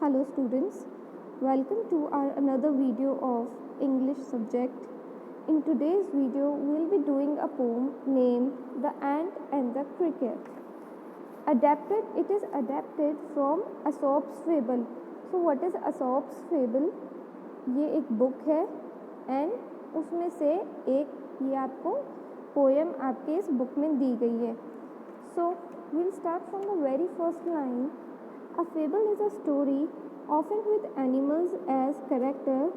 Hello students, welcome to our another video of English subject. In today's video, we will be doing a poem named The Ant and the Cricket. It is adapted from Aesop's Fable. So what is Aesop's Fable? ये एक book है and उसमें से एक ये आपको poem आपके इस बुक में दी गई है. So we'll start from the very first line. A fable is a story, often with animals as character,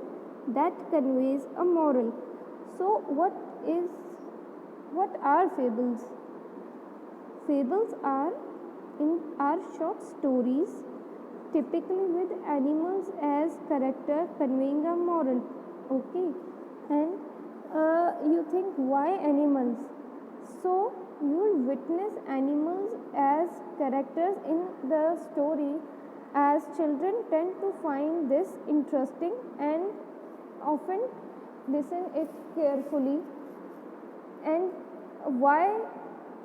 that conveys a moral. So what are fables? Fables are short stories, typically with animals as character conveying a moral. Okay, and you think why animals? So you will witness animals as characters in the story, as children tend to find this interesting and often listen it carefully. And why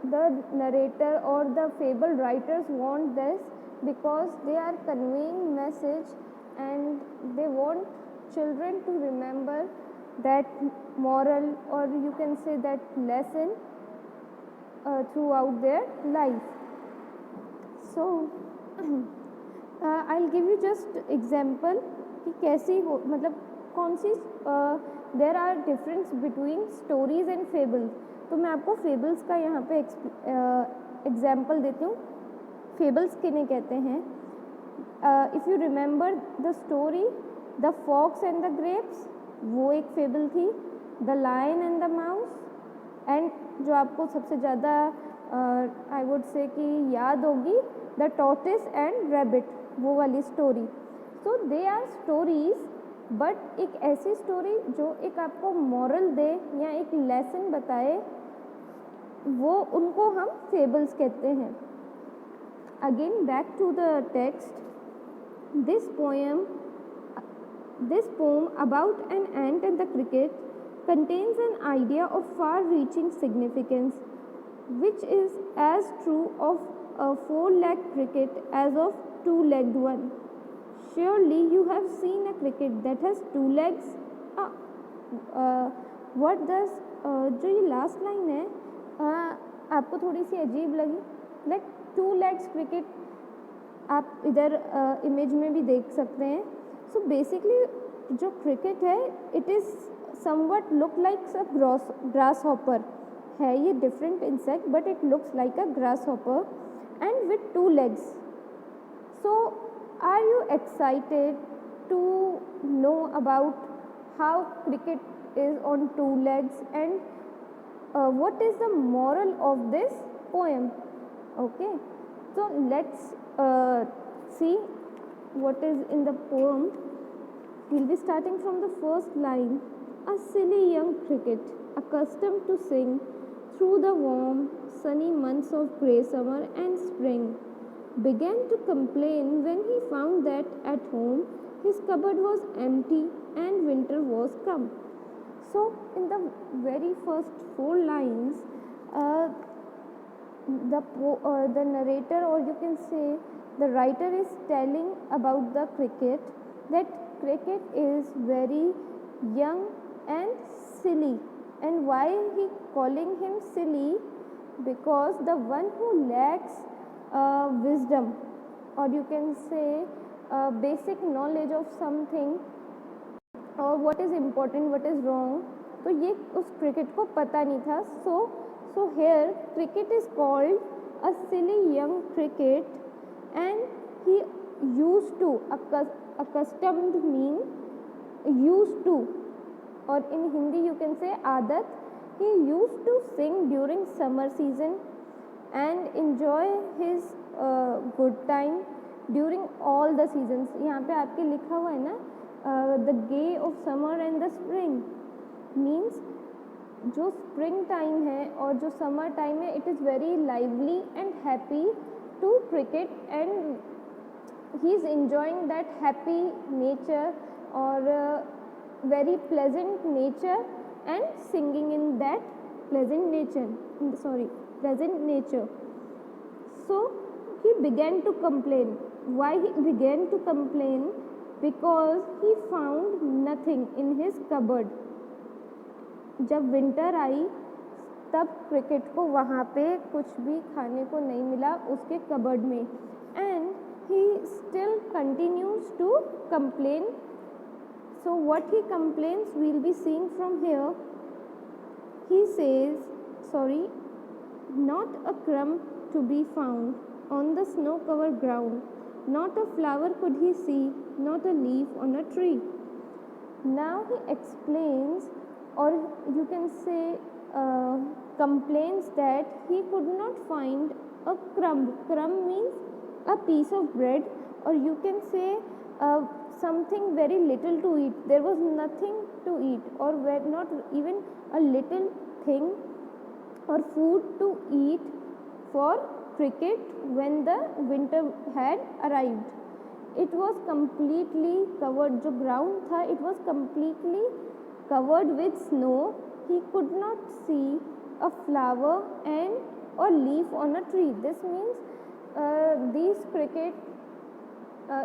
the narrator or the fable writers want this? Because they are conveying message and they want children to remember that moral, or you can say that lesson throughout their life. So I'll give you just example कि कैसी हो, मतलब कौन सी there are difference between stories and fables. तो मैं आपको fables का यहाँ पे एग्जाम्पल देती हूँ. फेबल्स किन्हें कहते हैं? If you remember the story the fox and the grapes, वो एक फेबल थी. The lion and the mouse, and जो आपको सबसे ज़्यादा आई वुड से कि याद होगी, द टॉर्टोइस एंड रैबिट, वो वाली story. So they are stories, but एक ऐसी स्टोरी जो एक आपको मॉरल दे या एक लेसन बताए, वो उनको हम फेबल्स कहते हैं. Again back to the text. This poem about an ant and the cricket contains an idea of far-reaching significance, which is as true of a four-legged cricket as of two-legged one. Surely you have seen a cricket that has two legs. What does जो ये last line है आपको थोड़ी सी अजीब लगी? Like two legs cricket आप इधर image में भी देख सकते हैं. सो बेसिकली जो क्रिकेट है, it is somewhat look like a grasshopper है. ये different insect, but it looks like a grasshopper and with two legs. So are you excited to know about how cricket is on two legs and what is the moral of this poem? Okay, so let's see what is in the poem. We'll be starting from the first line. A silly young cricket, accustomed to sing through the warm sunny months of grey summer and spring, began to complain when he found that at home his cupboard was empty and winter was come. So in the very first four lines, the narrator, or you can say the writer, is telling about the cricket, that cricket is very young and silly. And why he calling him silly? Because the one who lacks wisdom, or you can say basic knowledge of something, और what is important, what is wrong, तो ये उस cricket को पता नहीं था. So here cricket is called a silly young cricket and he use to, accustomed mean use to, और in Hindi you can say आदत. He use to sing during summer season and enjoy his good time during all the seasons. यहाँ पे आपके लिखा हुआ है ना, the gay of summer and the spring, means जो स्प्रिंग टाइम है और जो समर टाइम है, it is very lively and happy to cricket, and he is enjoying that happy nature और very pleasant nature and singing in that pleasant nature. So he began to complain. Why he began to complain? Because he found nothing in his cupboard. जब winter आई तब cricket को वहाँ पे कुछ भी खाने को नहीं मिला उसके कबर्ड में, and he still continues to complain. So what he complains we'll be seeing from here. He says, sorry, not a crumb to be found on the snow-covered ground, not a flower could he see, not a leaf on a tree. Now he explains, or you can say complains that he could not find a crumb. Crumb means a piece of bread, or you can say something very little to eat. There was nothing to eat, or not even a little thing or food to eat for cricket when the winter had arrived. It was completely covered. जो ground था, it was completely covered with snow. He could not see a flower and or leaf on a tree. This means these cricket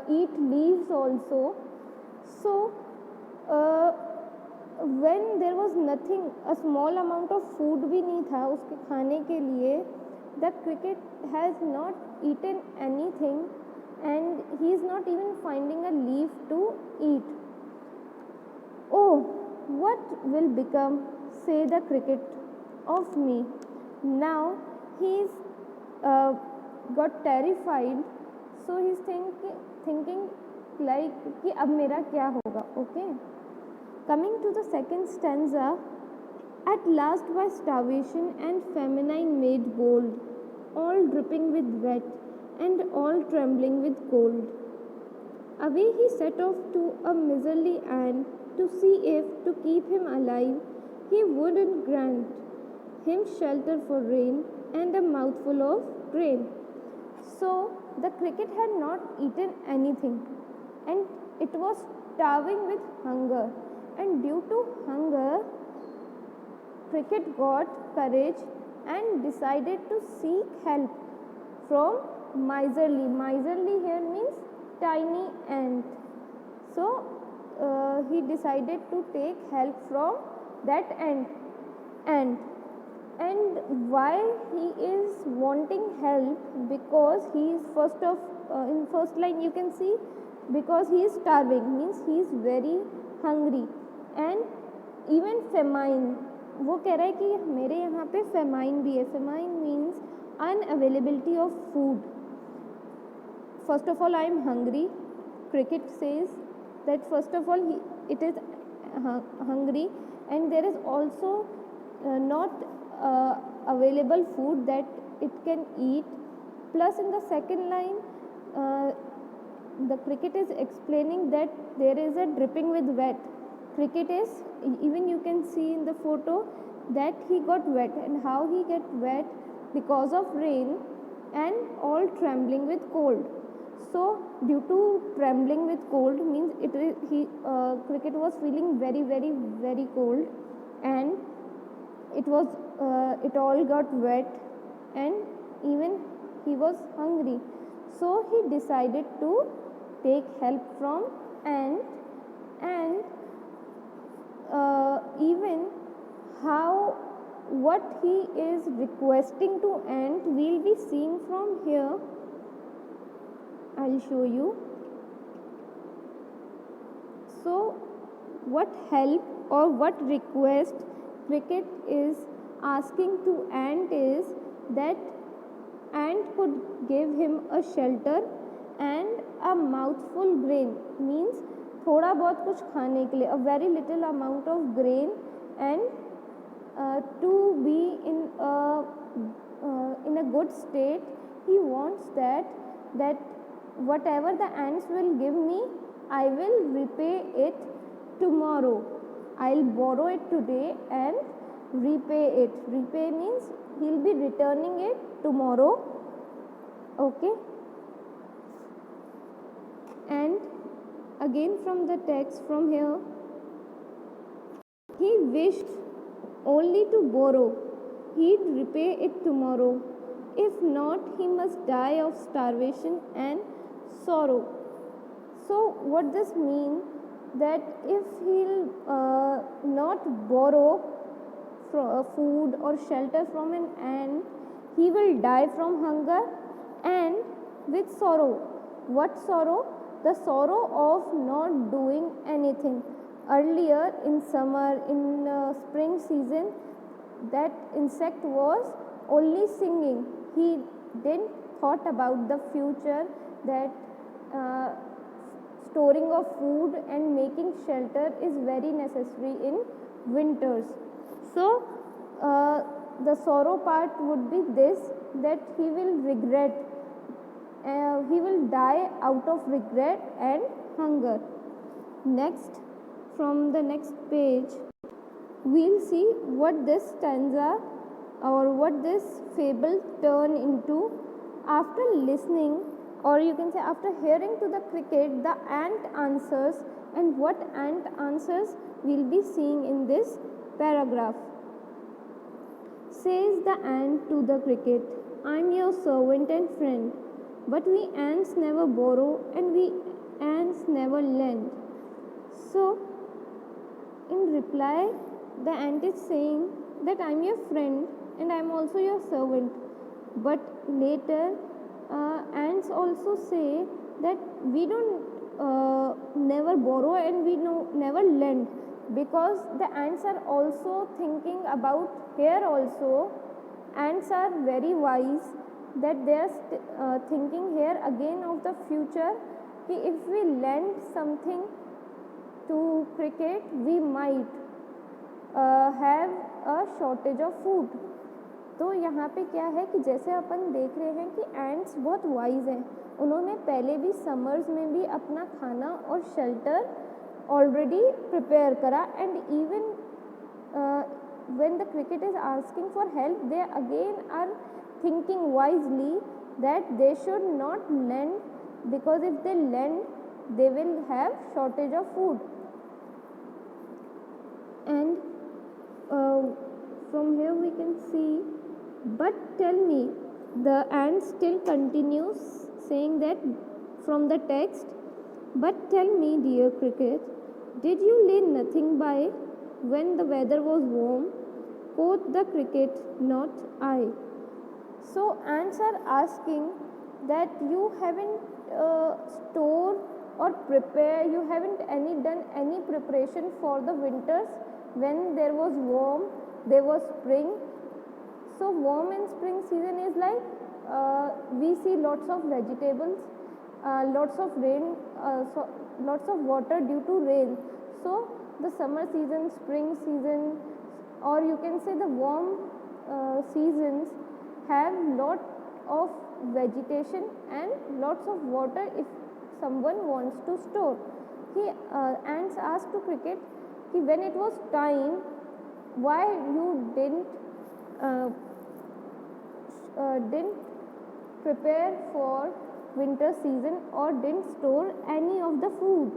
eat leaves also. So when there was nothing, a small amount of food भी नहीं था उसके खाने के लिए, the cricket has not eaten anything and he is not even finding a leaf to eat. Oh, what will become, say the cricket, of me? Now he is got terrified, so he is thinking like कि अब मेरा क्या होगा. Okay, coming to the second stanza. At last by starvation and famine made bold, all dripping with wet and all trembling with cold, away he set off to a miserly ant to see if, to keep him alive, he wouldn't grant him shelter for rain and a mouthful of grain. So the cricket had not eaten anything and it was starving with hunger, and due to hunger cricket got courage and decided to seek help from miserly. Miserly here means tiny ant. So he decided to take help from that ant. And why he is wanting help? Because he is in first line you can see, because he is starving means he is very hungry, and even famine. वो कह रहा है कि मेरे यहाँ पे famine भी है. Famine means unavailability of food. First of all, I am hungry. Cricket says that first of all it is hungry, and there is also not available food that it can eat. Plus in the second line the cricket is explaining that there is a dripping with wet. Cricket is, even you can see in the photo that he got wet, and how he get wet? Because of rain, and all trembling with cold. So due to trembling with cold means cricket was feeling very very very cold, and it all got wet, and even he was hungry. So he decided to take help from ant, and even what he is requesting to ant we'll be seeing from here. I'll show you. So what help or what request cricket is asking to ant is that ant could give him a shelter and a mouthful grain, means थोड़ा बहुत कुछ खाने के लिए, a very little amount of grain, and to be in a good state. He wants that whatever the ants will give me, I will repay it tomorrow. I'll borrow it today and repay it. Repay means he'll be returning it tomorrow. Okay. And again from the text from here, he wished only to borrow, he'd repay it tomorrow. If not, he must die of starvation and sorrow. So what this means, that if he'll not borrow food or shelter from an ant, he will die from hunger and with sorrow. What sorrow? The sorrow of not doing anything. Earlier in summer, in spring season, that insect was only singing. He didn't thought about the future, that storing of food and making shelter is very necessary in winters. So the sorrow part would be this, that he will regret, he will die out of regret and hunger. Next, from the next page, we'll see what this stanza or what this fable turn into. After listening, or you can say after hearing to the cricket, the ant answers, and what ant answers we'll be seeing in this paragraph. Says the ant to the cricket, I'm your servant and friend, but we ants never borrow and we ants never lend. So in reply, the ant is saying that I'm your friend and I'm also your servant. But later, ants also say that we don't never borrow and we never lend, because the ants are also thinking about here also. Ants are very wise, that they are thinking here again of the future, कि if we lend something to cricket, we might have a shortage of food. तो यहाँ पे क्या है कि जैसे अपन देख रहे हैं कि एंट्स बहुत वाइज हैं, उन्होंने पहले भी समर्स में भी अपना खाना और शेल्टर ऑलरेडी प्रिपेयर करा, and even when the cricket is asking for help, they again are thinking wisely that they should not lend, because if they lend, they will have shortage of food. And from here we can see, but tell me, the ant still continues saying that from the text, but tell me, dear cricket, did you lay nothing by when the weather was warm? Quoth the cricket, not I. So ants are asking that you haven't stored or prepare, you haven't done any preparation for the winters when there was warm, there was spring. So warm and spring season is like we see lots of vegetables, lots of rain, lots of water due to rain. So the summer season, spring season, or you can say the warm seasons have lot of vegetation and lots of water if someone wants to store. Ants asked to cricket, when it was time, why you didn't prepare for winter season or didn't store any of the food?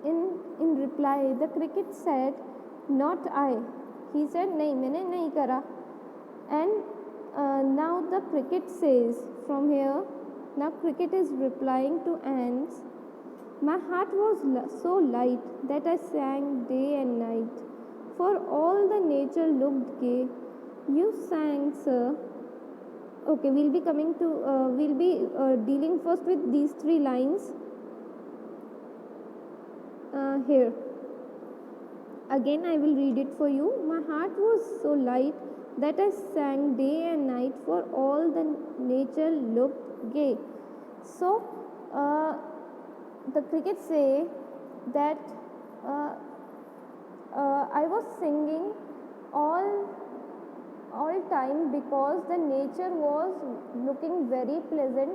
In reply, the cricket said, not I. He said, nahi, मैंने नहीं करा. And now the cricket says from here, now cricket is replying to ants, my heart was so light that I sang day and night, for all the nature looked gay. You sang, sir. Okay, we'll be coming to, we'll be dealing first with these three lines. Here. Again, I will read it for you. My heart was so light that I sang day and night, for all the nature looked gay. So, the cricket say that I was singing all time because the nature was looking very pleasant,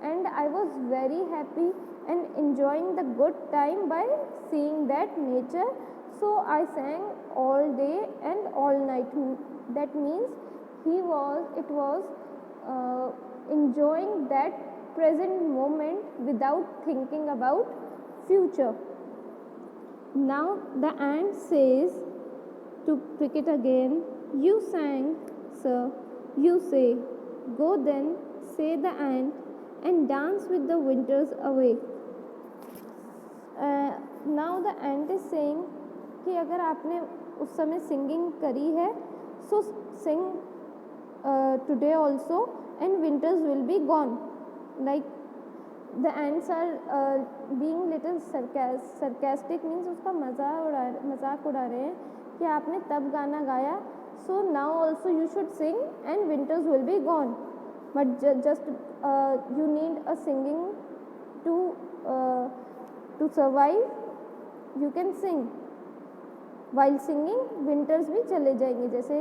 and I was very happy and enjoying the good time by seeing that nature. So I sang all day and all night. That means it was enjoying that present moment without thinking about future. Now the ant says to cricket again, you sang, sir, you say, Go then, say the ant, and dance with the winters away. Now the ant is saying कि अगर आपने उस समय singing करी है so sing today also and winters will be gone. Like the ants are being little sarcastic means उसका मजाक उड़ा रहे हैं कि आपने तब गाना गाया, so now also you should sing and winters will be gone. But just you need a singing to survive. You can sing. While singing winters भी चले जाएंगे, जैसे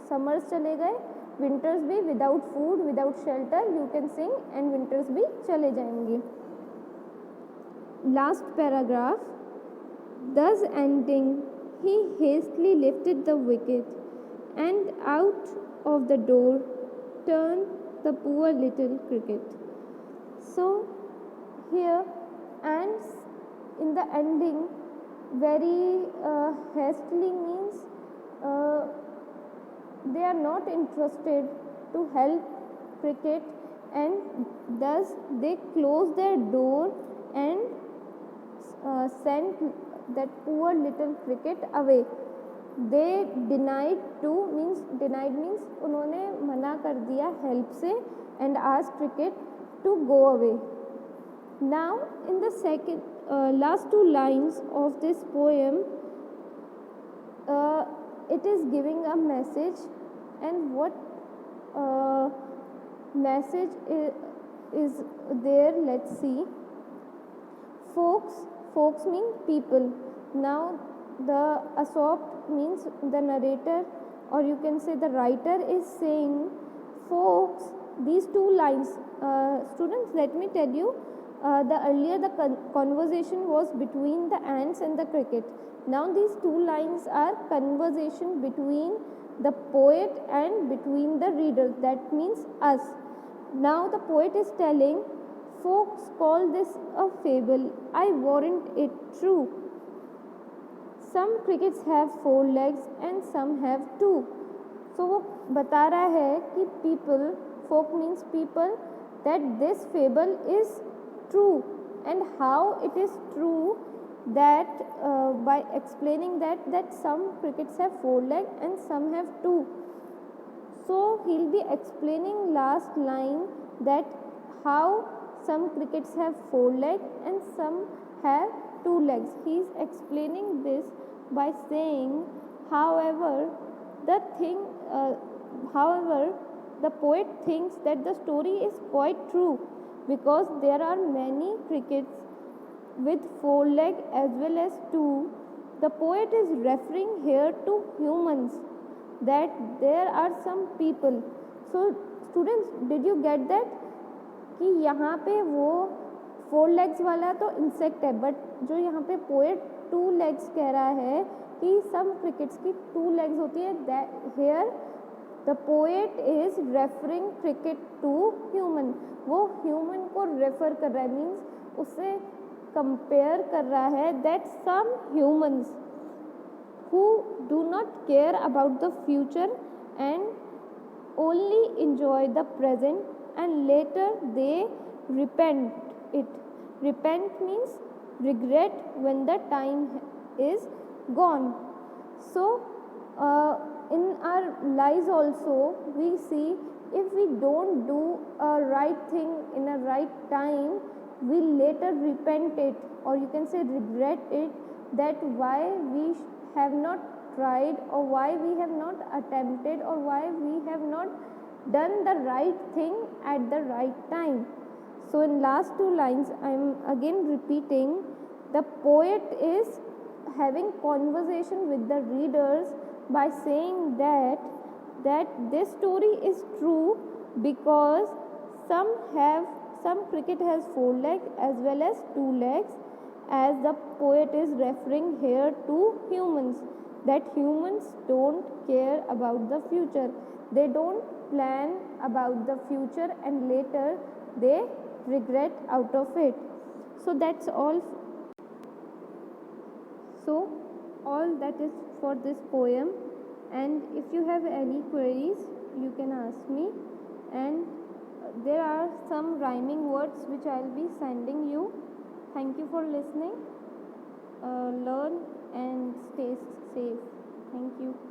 summers चले गए winters भी without food without shelter you can sing and winters भी चले जाएंगे. Last paragraph. Thus ending, he hastily lifted the wicket and out of the door turned the poor little cricket. So here ants in the ending very hastily means they are not interested to help cricket, and thus they close their door and sent that poor little cricket away. They denied means उन्होंने मना कर दिया help से and asked cricket to go away. Now in the last two lines of this poem, it is giving a message, and what message is there? Let's see. Folks mean people. Now the Aesop means the narrator, or you can say the writer is saying folks. These two lines, students, let me tell you. The conversation was between the ants and the cricket. Now these two lines are conversation between the poet and between the reader. That means us. Now the poet is telling, folks call this a fable. I warrant it true. Some crickets have 4 legs and some have 2. So वो बता रहा है कि people, folk means people, that this fable is true. And how it is true? That by explaining that some crickets have 4 legs and some have 2. So he'll be explaining last line that how some crickets have 4 legs and some have 2 legs. He is explaining this by saying, however the poet thinks that the story is quite true, because there are many crickets with 4 legs as well as 2. The poet is referring here to humans, that there are some people. So students, did you get that? कि यहाँ पे वो 4 legs वाला तो insect है, but जो यहाँ पे पोएट 2 legs कह रहा है कि some crickets की 2 legs होती है. Here the poet is referring cricket to human. वो human को refer कर रहा है, means उससे compare कर रहा है that some humans who do not care about the future and only enjoy the present, and later they repent it. Repent means regret when the time is gone. So in our lives also we see, if we don't do a right thing in a right time, we later repent it, or you can say regret it, that why we have not tried, or why we have not attempted, or why we have not done the right thing at the right time. So in last 2 lines I am again repeating, the poet is having conversation with the readers by saying that this story is true, because some cricket has 4 legs as well as 2 legs, as the poet is referring here to humans, that humans don't care about the future. They don't plan about the future and later they regret out of it. So that's all. So all that is for this poem, and if you have any queries you can ask me. and there are some rhyming words which I will be sending you. Thank you for listening. Learn and stay safe. Thank you.